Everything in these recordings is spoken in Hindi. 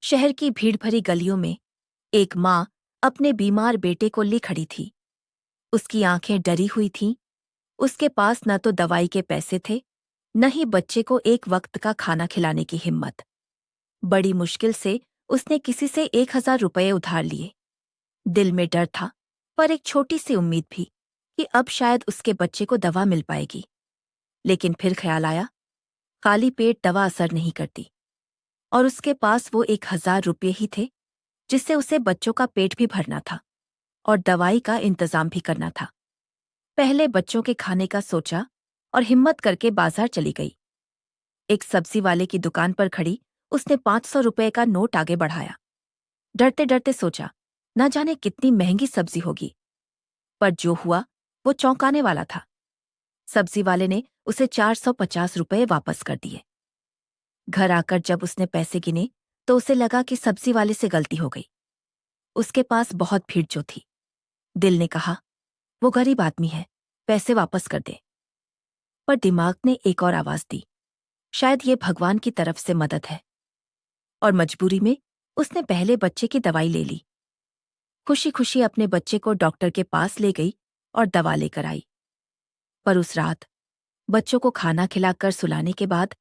शहर की भीड़ भरी गलियों में एक माँ अपने बीमार बेटे को ले खड़ी थी। उसकी आंखें डरी हुई थीं। उसके पास न तो दवाई के पैसे थे, न ही बच्चे को एक वक्त का खाना खिलाने की हिम्मत। बड़ी मुश्किल से उसने किसी से 1,000 रुपये उधार लिए। दिल में डर था, पर एक छोटी सी उम्मीद भी कि अब शायद उसके बच्चे को दवा मिल पाएगी। लेकिन फिर ख्याल आया, खाली पेट दवा असर नहीं करती, और उसके पास वो 1,000 रुपये ही थे जिससे उसे बच्चों का पेट भी भरना था और दवाई का इंतजाम भी करना था। पहले बच्चों के खाने का सोचा और हिम्मत करके बाजार चली गई। एक सब्जी वाले की दुकान पर खड़ी उसने 500 रुपये का नोट आगे बढ़ाया। डरते डरते सोचा, न जाने कितनी महंगी सब्जी होगी। पर जो हुआ वो चौंकाने वाला था। सब्जी वाले ने उसे 450 रुपये वापस कर दिए। घर आकर जब उसने पैसे गिने तो उसे लगा कि सब्जी वाले से गलती हो गई। उसके पास बहुत भीड़ जो थी। दिल ने कहा, वो गरीब आदमी है, पैसे वापस कर दे। पर दिमाग ने एक और आवाज दी, शायद ये भगवान की तरफ से मदद है। और मजबूरी में उसने पहले बच्चे की दवाई ले ली। खुशी खुशी अपने बच्चे को डॉक्टर के पास ले गई और दवा लेकर आई। पर उस रात बच्चों को खाना खिलाकर सुलाने के बाद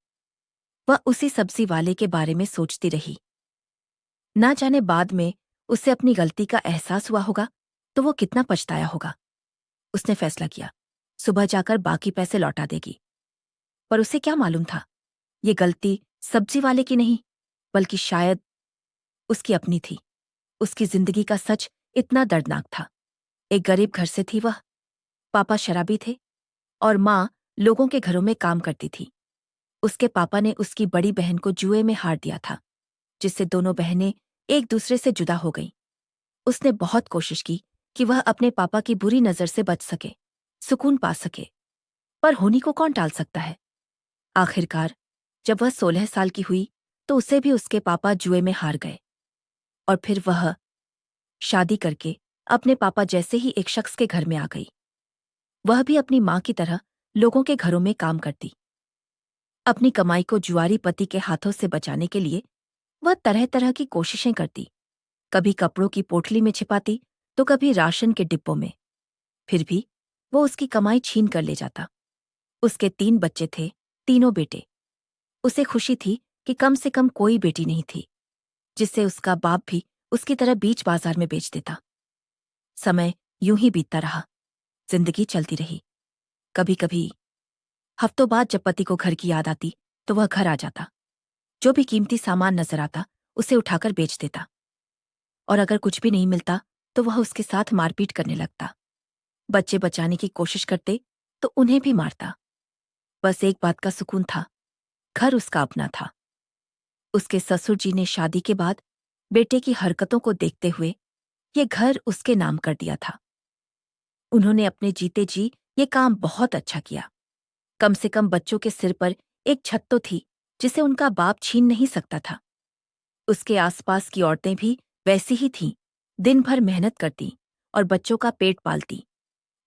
वह उसी सब्जी वाले के बारे में सोचती रही। ना जाने बाद में उसे अपनी गलती का एहसास हुआ होगा तो वो कितना पछताया होगा। उसने फैसला किया, सुबह जाकर बाकी पैसे लौटा देगी। पर उसे क्या मालूम था, ये गलती सब्जी वाले की नहीं, बल्कि शायद उसकी अपनी थी। उसकी जिंदगी का सच इतना दर्दनाक था। एक गरीब घर से थी वह। पापा शराबी थे और माँ लोगों के घरों में काम करती थी। उसके पापा ने उसकी बड़ी बहन को जुए में हार दिया था, जिससे दोनों बहनें एक दूसरे से जुदा हो गईं। उसने बहुत कोशिश की कि वह अपने पापा की बुरी नज़र से बच सके, सुकून पा सके, पर होनी को कौन टाल सकता है। आखिरकार जब वह 16 साल की हुई तो उसे भी उसके पापा जुए में हार गए। और फिर वह शादी करके अपने पापा जैसे ही एक शख्स के घर में आ गई। वह भी अपनी माँ की तरह लोगों के घरों में काम करती। अपनी कमाई को जुआरी पति के हाथों से बचाने के लिए वह तरह तरह की कोशिशें करती। कभी कपड़ों की पोटली में छिपाती तो कभी राशन के डिब्बों में। फिर भी वो उसकी कमाई छीन कर ले जाता। उसके 3 बच्चे थे, तीनों बेटे। उसे खुशी थी कि कम से कम कोई बेटी नहीं थी, जिससे उसका बाप भी उसकी तरह बीच बाजार में बेच देता। समय यूं ही बीतता रहा, जिंदगी चलती रही। कभी कभी हफ्तों बाद जब पति को घर की याद आती तो वह घर आ जाता। जो भी कीमती सामान नजर आता उसे उठाकर बेच देता, और अगर कुछ भी नहीं मिलता तो वह उसके साथ मारपीट करने लगता। बच्चे बचाने की कोशिश करते तो उन्हें भी मारता। बस एक बात का सुकून था, घर उसका अपना था। उसके ससुर जी ने शादी के बाद बेटे की हरकतों को देखते हुए ये घर उसके नाम कर दिया था। उन्होंने अपने जीते जी ये काम बहुत अच्छा किया। कम से कम बच्चों के सिर पर एक छत तो थी जिसे उनका बाप छीन नहीं सकता था। उसके आसपास की औरतें भी वैसी ही थीं, दिन भर मेहनत करती और बच्चों का पेट पालती।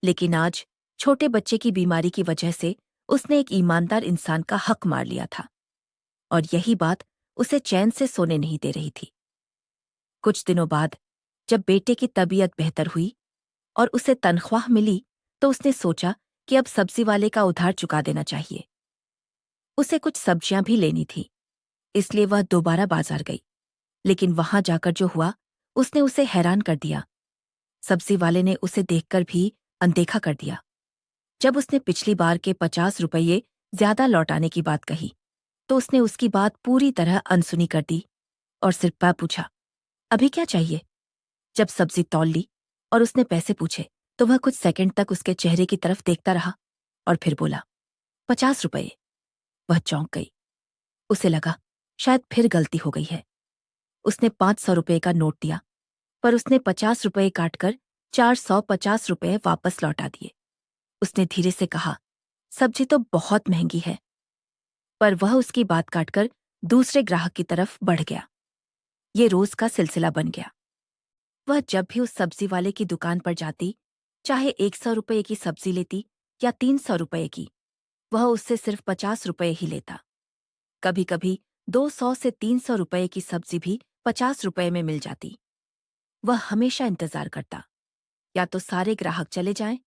लेकिन आज छोटे बच्चे की बीमारी की वजह से उसने एक ईमानदार इंसान का हक मार लिया था, और यही बात उसे चैन से सोने नहीं दे रही थी। कुछ दिनों बाद जब बेटे की तबीयत बेहतर हुई और उसे तनख्वाह मिली तो उसने सोचा कि अब सब्जी वाले का उधार चुका देना चाहिए। उसे कुछ सब्जियां भी लेनी थी, इसलिए वह दोबारा बाजार गई। लेकिन वहां जाकर जो हुआ उसने उसे हैरान कर दिया। सब्जी वाले ने उसे देखकर भी अनदेखा कर दिया। जब उसने पिछली बार के 50 रुपये ज्यादा लौटाने की बात कही तो उसने उसकी बात पूरी तरह अनसुनी कर दी और सिर्फ पूछा, अभी क्या चाहिए। जब सब्जी तौल ली और उसने पैसे पूछे तो वह कुछ सेकंड तक उसके चेहरे की तरफ देखता रहा और फिर बोला, 50 रुपये। वह चौंक गई। उसे लगा शायद फिर गलती हो गई है। उसने 500 रुपये का नोट दिया, पर उसने 50 रुपये काटकर 450 रुपये वापस लौटा दिए। उसने धीरे से कहा, सब्जी तो बहुत महंगी है। पर वह उसकी बात काटकर दूसरे ग्राहक की तरफ बढ़ गया। ये रोज का सिलसिला बन गया। वह जब भी उस सब्जी वाले की दुकान पर जाती, चाहे 100 रुपये की सब्जी लेती या 300 रुपये की, वह उससे सिर्फ 50 रुपये ही लेता। कभी कभी 200 से 300 रुपये की सब्जी भी 50 रुपए में मिल जाती। वह हमेशा इंतजार करता, या तो सारे ग्राहक चले जाएं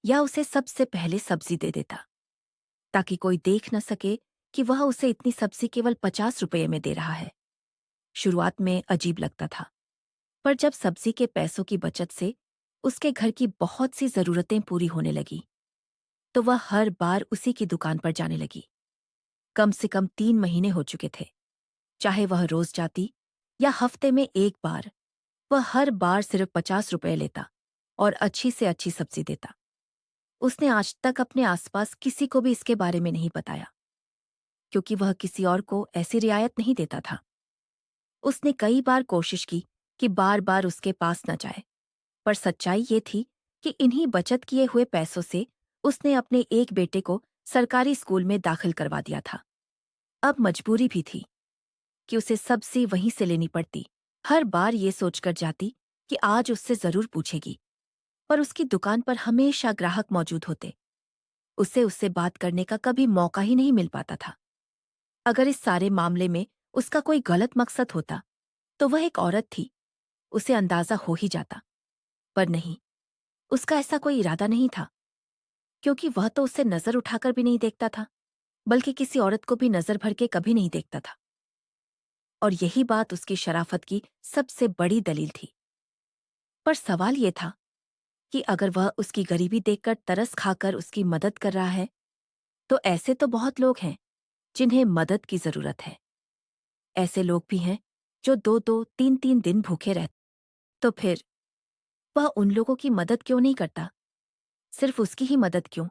या उसे सबसे पहले सब्जी दे देता, ताकि कोई देख न सके कि वह उसे इतनी सब्जी केवल 50 रुपये में दे रहा है। शुरुआत में अजीब लगता था, पर जब सब्जी के पैसों की बचत से उसके घर की बहुत सी जरूरतें पूरी होने लगी, तो वह हर बार उसी की दुकान पर जाने लगी। कम से कम 3 महीने हो चुके थे। चाहे वह रोज जाती या हफ्ते में एक बार, वह हर बार सिर्फ 50 रुपए लेता और अच्छी से अच्छी सब्जी देता। उसने आज तक अपने आसपास किसी को भी इसके बारे में नहीं बताया, क्योंकि वह किसी और को ऐसी रियायत नहीं देता था। उसने कई बार कोशिश की कि बार बार उसके पास न जाए, पर सच्चाई ये थी कि इन्हीं बचत किए हुए पैसों से उसने अपने एक बेटे को सरकारी स्कूल में दाखिल करवा दिया था। अब मजबूरी भी थी कि उसे सब्जी वहीं से लेनी पड़ती। हर बार ये सोचकर जाती कि आज उससे जरूर पूछेगी, पर उसकी दुकान पर हमेशा ग्राहक मौजूद होते। उसे उससे बात करने का कभी मौका ही नहीं मिल पाता था। अगर इस सारे मामले में उसका कोई गलत मकसद होता, तो वह एक औरत थी, उसे अंदाजा हो ही जाता। पर नहीं, उसका ऐसा कोई इरादा नहीं था, क्योंकि वह तो उससे नजर उठाकर भी नहीं देखता था, बल्कि किसी औरत को भी नजर भर के कभी नहीं देखता था। और यही बात उसकी शराफत की सबसे बड़ी दलील थी। पर सवाल ये था कि अगर वह उसकी गरीबी देखकर तरस खाकर उसकी मदद कर रहा है, तो ऐसे तो बहुत लोग हैं जिन्हें मदद की जरूरत है। ऐसे लोग भी हैं जो 2-2, 3-3 दिन भूखे रहते। तो फिर वह उन लोगों की मदद क्यों नहीं करता? सिर्फ उसकी ही मदद क्यों?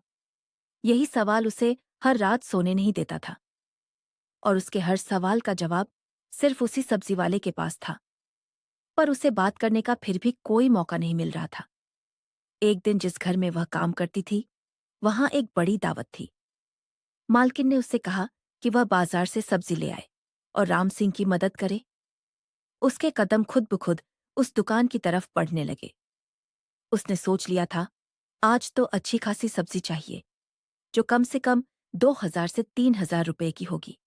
यही सवाल उसे हर रात सोने नहीं देता था। और उसके हर सवाल का जवाब सिर्फ उसी सब्जी वाले के पास था। पर उसे बात करने का फिर भी कोई मौका नहीं मिल रहा था। एक दिन जिस घर में वह काम करती थी, वहां एक बड़ी दावत थी। मालकिन ने उससे कहा कि वह बाजार से सब्जी ले आए और राम सिंह की मदद करे। उसके कदम खुद ब खुद उस दुकान की तरफ बढ़ने लगे। उसने सोच लिया था, आज तो अच्छी खासी सब्जी चाहिए, जो कम से कम 2,000 से 3,000 रुपए की होगी।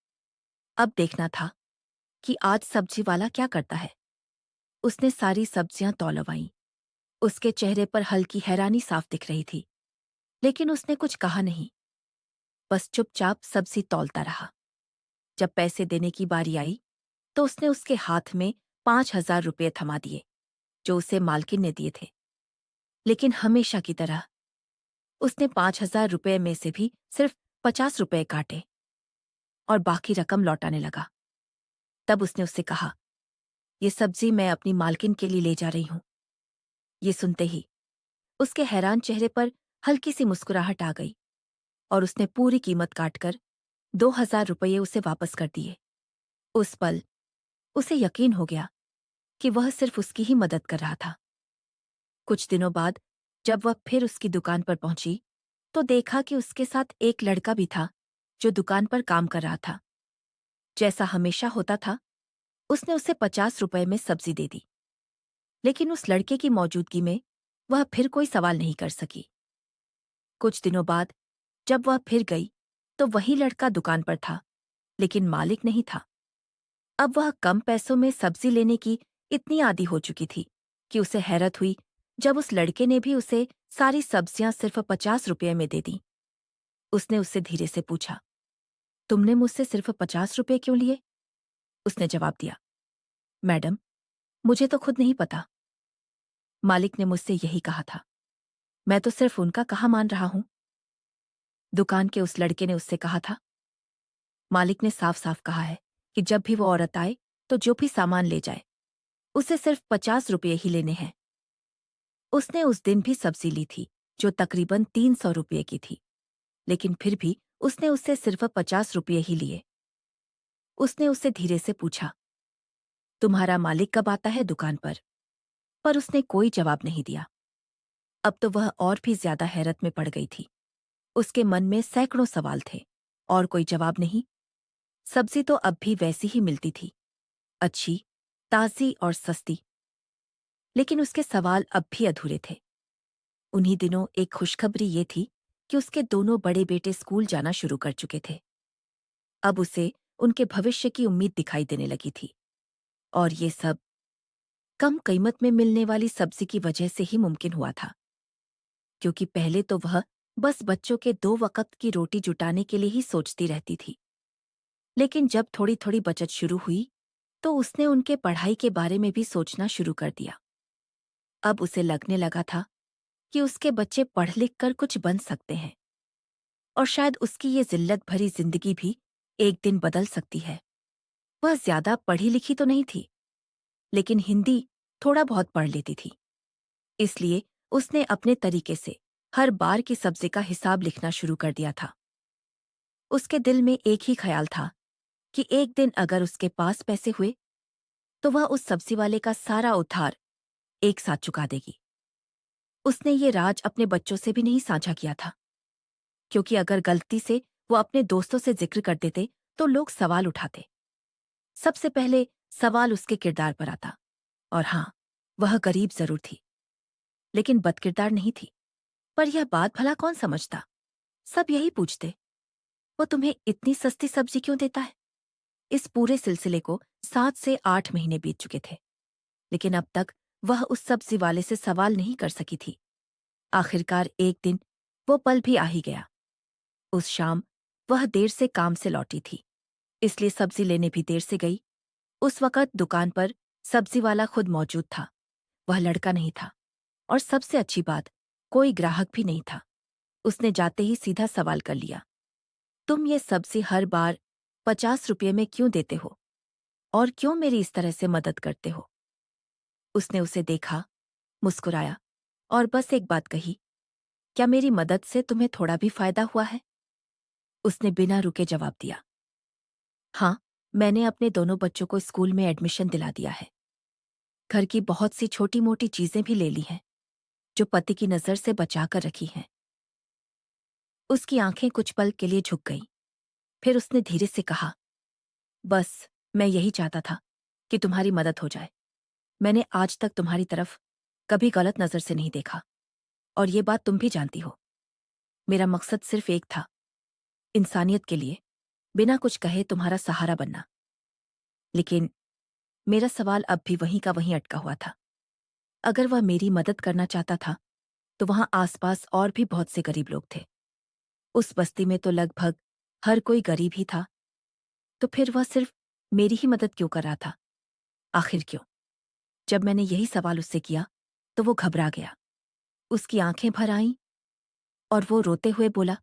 अब देखना था कि आज सब्जी वाला क्या करता है। उसने सारी सब्जियां तौलवाईं। उसके चेहरे पर हल्की हैरानी साफ दिख रही थी, लेकिन उसने कुछ कहा नहीं, बस चुपचाप सब्जी तौलता रहा। जब पैसे देने की बारी आई, तो उसने उसके हाथ में 5,000 रुपये थमा दिए, जो उसे मालकिन ने दिए थे। लेकिन हमेशा की तरह उसने 5,000 रुपये में से भी सिर्फ 50 रुपये काटे और बाकी रकम लौटाने लगा। तब उसने उससे कहा, ये सब्जी मैं अपनी मालकिन के लिए ले जा रही हूं। ये सुनते ही उसके हैरान चेहरे पर हल्की सी मुस्कुराहट आ गई और उसने पूरी कीमत काटकर 2,000 रुपये उसे वापस कर दिए। उस पल उसे यकीन हो गया कि वह सिर्फ उसकी ही मदद कर रहा था। कुछ दिनों बाद जब वह फिर उसकी दुकान पर पहुंची, तो देखा कि उसके साथ एक लड़का भी था जो दुकान पर काम कर रहा था। जैसा हमेशा होता था, उसने उसे 50 रुपये में सब्जी दे दी। लेकिन उस लड़के की मौजूदगी में वह फिर कोई सवाल नहीं कर सकी। कुछ दिनों बाद जब वह फिर गई, तो वही लड़का दुकान पर था, लेकिन मालिक नहीं था। अब वह कम पैसों में सब्जी लेने की इतनी आदी हो चुकी थी कि उसे हैरत हुई जब उस लड़के ने भी उसे सारी सब्जियां सिर्फ 50 रुपये में दे दी। उसने उससे धीरे से पूछा, तुमने मुझसे सिर्फ 50 रुपये क्यों लिए? उसने जवाब दिया, मैडम, मुझे तो खुद नहीं पता। मालिक ने मुझसे यही कहा था। मैं तो सिर्फ उनका कहा मान रहा हूं। दुकान के उस लड़के ने उससे कहा था। मालिक ने साफ साफ कहा है कि जब भी वो औरत आए, तो जो भी सामान ले जाए, उसे सिर्फ 50 रुपये ही लेने हैं। उसने उस दिन भी सब्जी ली थी, जो तकरीबन 300 रुपये की थी, लेकिन फिर भी उसने उससे सिर्फ 50 रुपये ही लिए। उसने उससे धीरे से पूछा, तुम्हारा मालिक कब आता है दुकान पर उसने कोई जवाब नहीं दिया। अब तो वह और भी ज्यादा हैरत में पड़ गई थी। उसके मन में सैकड़ों सवाल थे और कोई जवाब नहीं। सब्जी तो अब भी वैसी ही मिलती थी, अच्छी, ताजी और सस्ती। लेकिन उसके सवाल अब भी अधूरे थे। उन्हीं दिनों एक खुशखबरी ये थी कि उसके दोनों बड़े बेटे स्कूल जाना शुरू कर चुके थे। अब उसे उनके भविष्य की उम्मीद दिखाई देने लगी थी और ये सब कम कीमत में मिलने वाली सब्जी की वजह से ही मुमकिन हुआ था, क्योंकि पहले तो वह बस बच्चों के 2 वक्त की रोटी जुटाने के लिए ही सोचती रहती थी। लेकिन जब थोड़ी थोड़ी बचत शुरू हुई तो उसने उनके पढ़ाई के बारे में भी सोचना शुरू कर दिया। अब उसे लगने लगा था कि उसके बच्चे पढ़ लिख कर कुछ बन सकते हैं, और शायद उसकी ये जिल्लत भरी जिंदगी भी एक दिन बदल सकती है। वह ज्यादा पढ़ी लिखी तो नहीं थी, लेकिन हिंदी थोड़ा बहुत पढ़ लेती थी। इसलिए उसने अपने तरीके से हर बार की सब्जी का हिसाब लिखना शुरू कर दिया था। उसके दिल में एक ही ख्याल था कि एक दिन अगर उसके पास पैसे हुए तो वह उस सब्जी वाले का सारा उधार एक साथ चुका देगी। उसने ये राज अपने बच्चों से भी नहीं साझा किया था, क्योंकि अगर गलती से वो अपने दोस्तों से जिक्र कर देते तो लोग सवाल उठाते। सबसे पहले सवाल उसके किरदार पर आता। और हाँ, वह गरीब जरूर थी, लेकिन बदकिरदार नहीं थी। पर यह बात भला कौन समझता? सब यही पूछते, वो तुम्हें इतनी सस्ती सब्जी क्यों देता है? इस पूरे सिलसिले को 7 से 8 महीने बीत चुके थे, लेकिन अब तक वह उस सब्जी वाले से सवाल नहीं कर सकी थी। आखिरकार एक दिन वो पल भी आ ही गया। उस शाम वह देर से काम से लौटी थी, इसलिए सब्जी लेने भी देर से गई। उस वक़्त दुकान पर सब्जी वाला खुद मौजूद था। वह लड़का नहीं था, और सबसे अच्छी बात, कोई ग्राहक भी नहीं था। उसने जाते ही सीधा सवाल कर लिया, तुम ये सब्जी हर बार 50 रुपये में क्यों देते हो, और क्यों मेरी इस तरह से मदद करते हो? उसने उसे देखा, मुस्कुराया और बस एक बात कही, क्या मेरी मदद से तुम्हें थोड़ा भी फायदा हुआ है? उसने बिना रुके जवाब दिया, हाँ, मैंने अपने दोनों बच्चों को स्कूल में एडमिशन दिला दिया है। घर की बहुत सी छोटी मोटी चीजें भी ले ली हैं, जो पति की नजर से बचा कर रखी हैं। उसकी आंखें कुछ पल के लिए झुक गईं। फिर उसने धीरे से कहा, बस मैं यही चाहता था कि तुम्हारी मदद हो जाए। मैंने आज तक तुम्हारी तरफ कभी गलत नजर से नहीं देखा, और ये बात तुम भी जानती हो। मेरा मकसद सिर्फ एक था, इंसानियत के लिए बिना कुछ कहे तुम्हारा सहारा बनना। लेकिन मेरा सवाल अब भी वहीं का वहीं अटका हुआ था। अगर वह मेरी मदद करना चाहता था तो वहां आसपास और भी बहुत से गरीब लोग थे। उस बस्ती में तो लगभग हर कोई गरीब ही था। तो फिर वह सिर्फ मेरी ही मदद क्यों कर रहा था? आखिर क्यों? जब मैंने यही सवाल उससे किया तो वो घबरा गया। उसकी आंखें भर आईं और वो रोते हुए बोला,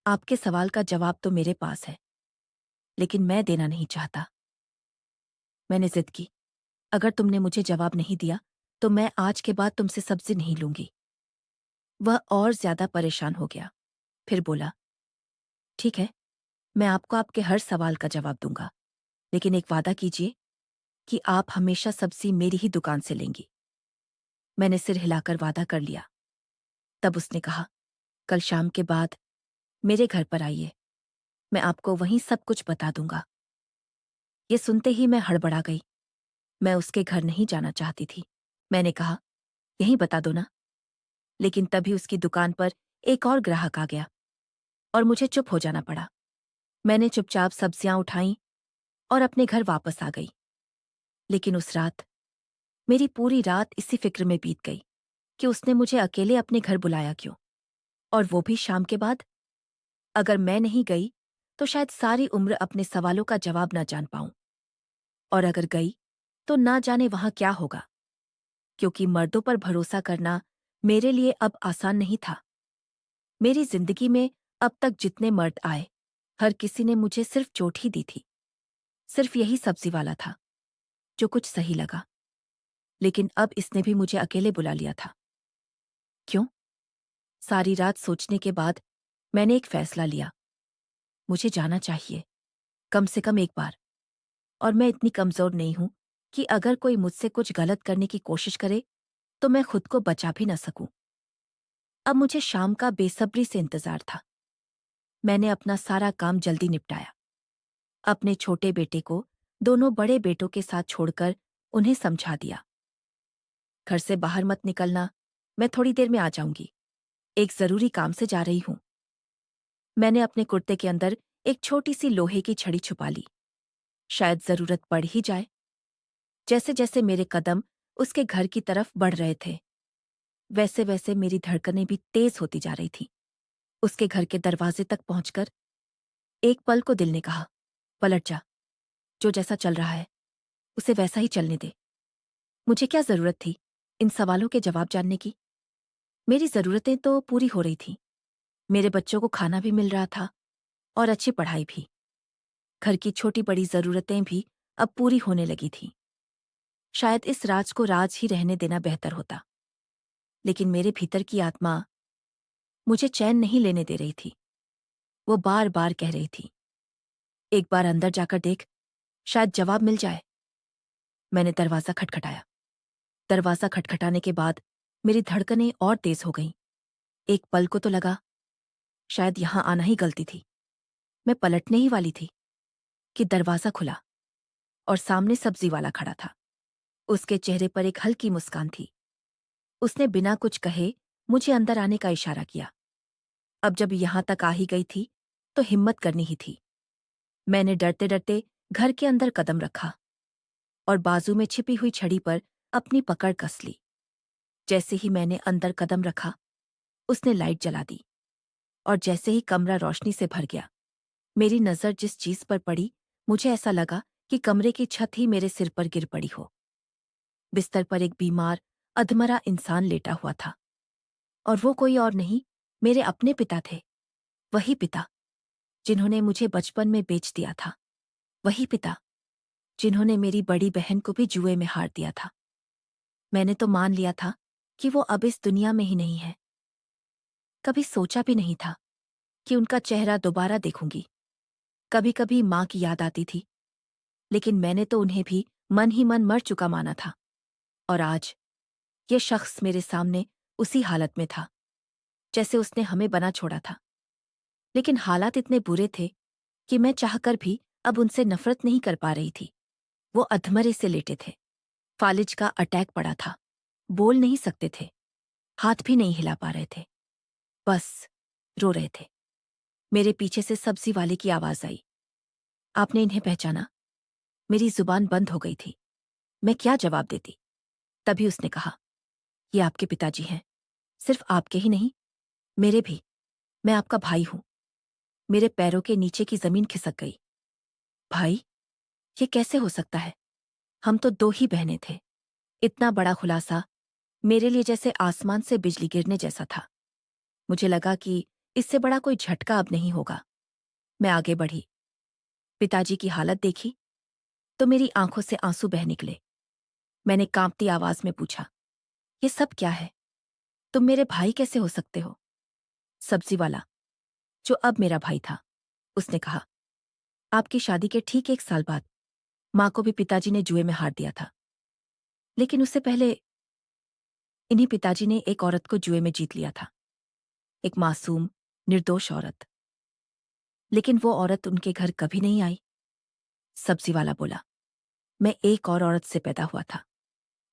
आपके सवाल का जवाब तो मेरे पास है, लेकिन मैं देना नहीं चाहता। मैंने जिद की, अगर तुमने मुझे जवाब नहीं दिया तो मैं आज के बाद तुमसे सब्जी नहीं लूंगी। वह और ज्यादा परेशान हो गया। फिर बोला, ठीक है, मैं आपको आपके हर सवाल का जवाब दूंगा, लेकिन एक वादा कीजिए कि आप हमेशा सब्जी मेरी ही दुकान से लेंगी। मैंने सिर हिलाकर वादा कर लिया। तब उसने कहा, कल शाम के बाद मेरे घर पर आइए, मैं आपको वहीं सब कुछ बता दूंगा। ये सुनते ही मैं हड़बड़ा गई। मैं उसके घर नहीं जाना चाहती थी। मैंने कहा, यहीं बता दो ना। लेकिन तभी उसकी दुकान पर एक और ग्राहक आ गया और मुझे चुप हो जाना पड़ा। मैंने चुपचाप सब्जियां उठाईं और अपने घर वापस आ गई। लेकिन उस रात, मेरी पूरी रात इसी फिक्र में बीत गई कि उसने मुझे अकेले अपने घर बुलाया क्यों, और वो भी शाम के बाद। अगर मैं नहीं गई तो शायद सारी उम्र अपने सवालों का जवाब ना जान पाऊं, और अगर गई तो ना जाने वहां क्या होगा, क्योंकि मर्दों पर भरोसा करना मेरे लिए अब आसान नहीं था। मेरी जिंदगी में अब तक जितने मर्द आए, हर किसी ने मुझे सिर्फ चोट ही दी थी। सिर्फ यही सब्जी वाला था जो कुछ सही लगा, लेकिन अब इसने भी मुझे अकेले बुला लिया था। क्यों? सारी रात सोचने के बाद मैंने एक फैसला लिया, मुझे जाना चाहिए, कम से कम एक बार। और मैं इतनी कमजोर नहीं हूं कि अगर कोई मुझसे कुछ गलत करने की कोशिश करे तो मैं खुद को बचा भी ना सकूं। अब मुझे शाम का बेसब्री से इंतजार था। मैंने अपना सारा काम जल्दी निपटाया। अपने छोटे बेटे को दोनों बड़े बेटों के साथ छोड़कर उन्हें समझा दिया, घर से बाहर मत निकलना, मैं थोड़ी देर में आ जाऊंगी, एक जरूरी काम से जा रही हूं। मैंने अपने कुर्ते के अंदर एक छोटी सी लोहे की छड़ी छुपा ली, शायद जरूरत पड़ ही जाए। जैसे जैसे मेरे कदम उसके घर की तरफ बढ़ रहे थे, वैसे वैसे मेरी धड़कनें भी तेज होती जा रही थी। उसके घर के दरवाजे तक पहुंचकर एक पल को दिल ने कहा, पलट जा, जो जैसा चल रहा है उसे वैसा ही चलने दे। मुझे क्या जरूरत थी इन सवालों के जवाब जानने की? मेरी जरूरतें तो पूरी हो रही थीं। मेरे बच्चों को खाना भी मिल रहा था और अच्छी पढ़ाई भी। घर की छोटी बड़ी जरूरतें भी अब पूरी होने लगी थीं। शायद इस राज को राज ही रहने देना बेहतर होता। लेकिन मेरे भीतर की आत्मा मुझे चैन नहीं लेने दे रही थी। वो बार बार कह रही थी, एक बार अंदर जाकर देख, शायद जवाब मिल जाए। मैंने दरवाजा खटखटाया। दरवाजा खटखटाने के बाद मेरी धड़कनें और तेज हो गईं। एक पल को तो लगा शायद यहां आना ही गलती थी। मैं पलटने ही वाली थी कि दरवाजा खुला और सामने सब्जी वाला खड़ा था। उसके चेहरे पर एक हल्की मुस्कान थी। उसने बिना कुछ कहे मुझे अंदर आने का इशारा किया। अब जब यहां तक आ ही गई थी तो हिम्मत करनी ही थी। मैंने डरते डरते घर के अंदर कदम रखा और बाजू में छिपी हुई छड़ी पर अपनी पकड़ कस ली। जैसे ही मैंने अंदर कदम रखा, उसने लाइट जला दी और जैसे ही कमरा रोशनी से भर गया, मेरी नजर जिस चीज पर पड़ी, मुझे ऐसा लगा कि कमरे की छत ही मेरे सिर पर गिर पड़ी हो। बिस्तर पर एक बीमार, अधमरा इंसान लेटा हुआ था और वो कोई और नहीं, मेरे अपने पिता थे। वही पिता जिन्होंने मुझे बचपन में बेच दिया था। वही पिता जिन्होंने मेरी बड़ी बहन को भी जुए में हार दिया था। मैंने तो मान लिया था कि वो अब इस दुनिया में ही नहीं है। कभी सोचा भी नहीं था कि उनका चेहरा दोबारा देखूंगी। कभी कभी माँ की याद आती थी, लेकिन मैंने तो उन्हें भी मन ही मन मर चुका माना था। और आज ये शख्स मेरे सामने उसी हालत में था जैसे उसने हमें बना छोड़ा था। लेकिन हालात इतने बुरे थे कि मैं चाहकर भी अब उनसे नफरत नहीं कर पा रही थी। वो अधमरे से लेटे थे। फालिज का अटैक पड़ा था। बोल नहीं सकते थे, हाथ भी नहीं हिला पा रहे थे, बस रो रहे थे। मेरे पीछे से सब्जी वाले की आवाज आई, आपने इन्हें पहचाना? मेरी जुबान बंद हो गई थी। मैं क्या जवाब देती? तभी उसने कहा, ये आपके पिताजी हैं। सिर्फ आपके ही नहीं, मेरे भी। मैं आपका भाई हूं। मेरे पैरों के नीचे की जमीन खिसक गई। भाई? ये कैसे हो सकता है? हम तो दो ही बहनें थे। इतना बड़ा खुलासा मेरे लिए जैसे आसमान से बिजली गिरने जैसा था। मुझे लगा कि इससे बड़ा कोई झटका अब नहीं होगा। मैं आगे बढ़ी। पिताजी की हालत देखी तो मेरी आंखों से आंसू बह निकले। मैंने कांपती आवाज में पूछा, ये सब क्या है? तुम मेरे भाई कैसे हो सकते हो? सब्जी वाला, जो अब मेरा भाई था, उसने कहा, आपकी शादी के ठीक 1 साल बाद माँ को भी पिताजी ने जुए में हार दिया था। लेकिन उससे पहले इन्हीं पिताजी ने एक औरत को जुए में जीत लिया था। एक मासूम, निर्दोष औरत। लेकिन वो औरत उनके घर कभी नहीं आई। सब्जी वाला बोला, मैं एक और औरत से पैदा हुआ था,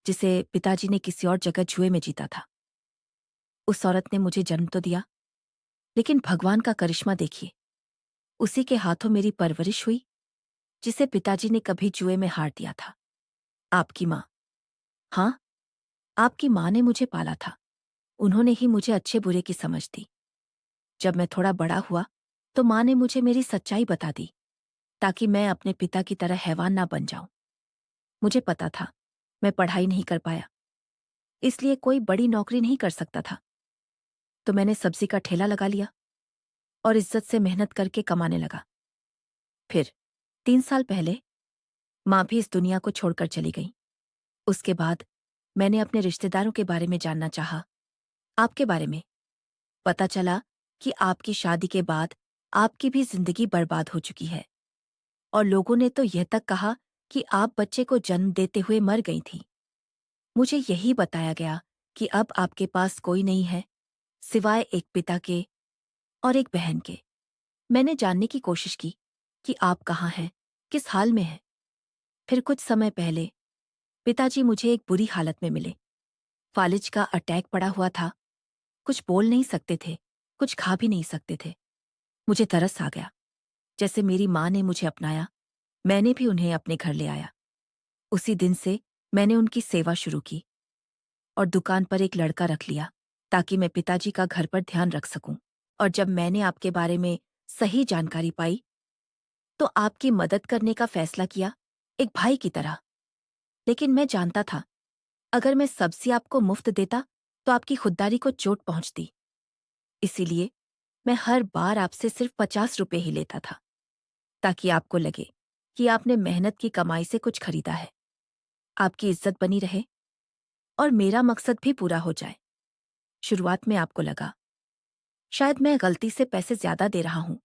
जिसे पिताजी ने किसी और जगह जुए में जीता था। उस औरत ने मुझे जन्म तो दिया, लेकिन भगवान का करिश्मा देखिए, उसी के हाथों मेरी परवरिश हुई, जिसे पिताजी ने कभी जुए में हार दिया था। आपकी माँ। हाँ, आपकी माँ ने मुझे पाला था। उन्होंने ही मुझे अच्छे बुरे की समझ दी। जब मैं थोड़ा बड़ा हुआ तो माँ ने मुझे मेरी सच्चाई बता दी, ताकि मैं अपने पिता की तरह हैवान ना बन जाऊं। मुझे पता था मैं पढ़ाई नहीं कर पाया, इसलिए कोई बड़ी नौकरी नहीं कर सकता था। तो मैंने सब्जी का ठेला लगा लिया और इज्जत से मेहनत करके कमाने लगा। फिर 3 साल पहले माँ भी इस दुनिया को छोड़कर चली गई। उसके बाद मैंने अपने रिश्तेदारों के बारे में जानना चाहा, आपके बारे में। पता चला कि आपकी शादी के बाद आपकी भी जिंदगी बर्बाद हो चुकी है और लोगों ने तो यह तक कहा कि आप बच्चे को जन्म देते हुए मर गई थीं। मुझे यही बताया गया कि अब आपके पास कोई नहीं है सिवाय एक पिता के और एक बहन के। मैंने जानने की कोशिश की कि आप कहाँ हैं, किस हाल में हैं। फिर कुछ समय पहले पिताजी मुझे एक बुरी हालत में मिले। फालिज का अटैक पड़ा हुआ था। कुछ बोल नहीं सकते थे, कुछ खा भी नहीं सकते थे। मुझे तरस आ गया। जैसे मेरी माँ ने मुझे अपनाया, मैंने भी उन्हें अपने घर ले आया। उसी दिन से मैंने उनकी सेवा शुरू की और दुकान पर एक लड़का रख लिया ताकि मैं पिताजी का घर पर ध्यान रख सकूं। और जब मैंने आपके बारे में सही जानकारी पाई तो आपकी मदद करने का फैसला किया, एक भाई की तरह। लेकिन मैं जानता था, अगर मैं सब्ज़ी आपको मुफ्त देता तो आपकी खुददारी को चोट पहुंचती। इसीलिए मैं हर बार आपसे सिर्फ 50 रुपए ही लेता था, ताकि आपको लगे कि आपने मेहनत की कमाई से कुछ खरीदा है। आपकी इज्जत बनी रहे और मेरा मकसद भी पूरा हो जाए। शुरुआत में आपको लगा, शायद मैं गलती से पैसे ज्यादा दे रहा हूं,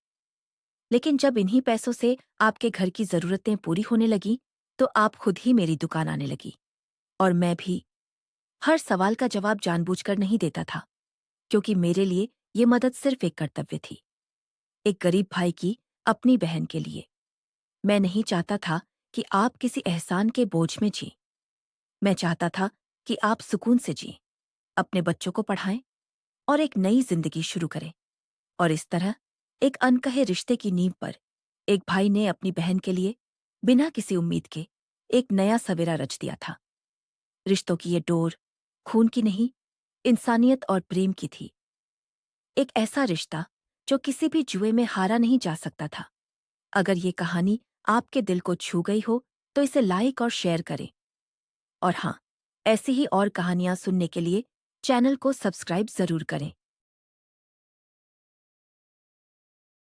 लेकिन जब इन्हीं पैसों से आपके घर की जरूरतें पूरी होने लगी, तो आप खुद ही मेरी दुकान आने लगी। और मैं भी हर सवाल का जवाब जानबूझकर नहीं देता था, क्योंकि मेरे लिए ये मदद सिर्फ एक कर्तव्य थी, एक गरीब भाई की अपनी बहन के लिए। मैं नहीं चाहता था कि आप किसी एहसान के बोझ में जिएं। मैं चाहता था कि आप सुकून से जिएं, अपने बच्चों को पढ़ाएं और एक नई जिंदगी शुरू करें। और इस तरह एक अनकहे रिश्ते की नींव पर एक भाई ने अपनी बहन के लिए बिना किसी उम्मीद के एक नया सवेरा रच दिया था। रिश्तों की ये डोर खून की नहीं, इंसानियत और प्रेम की थी। एक ऐसा रिश्ता जो किसी भी जुए में हारा नहीं जा सकता था। अगर ये कहानी आपके दिल को छू गई हो तो इसे लाइक और शेयर करें। और हाँ, ऐसी ही और कहानियां सुनने के लिए चैनल को सब्सक्राइब जरूर करें।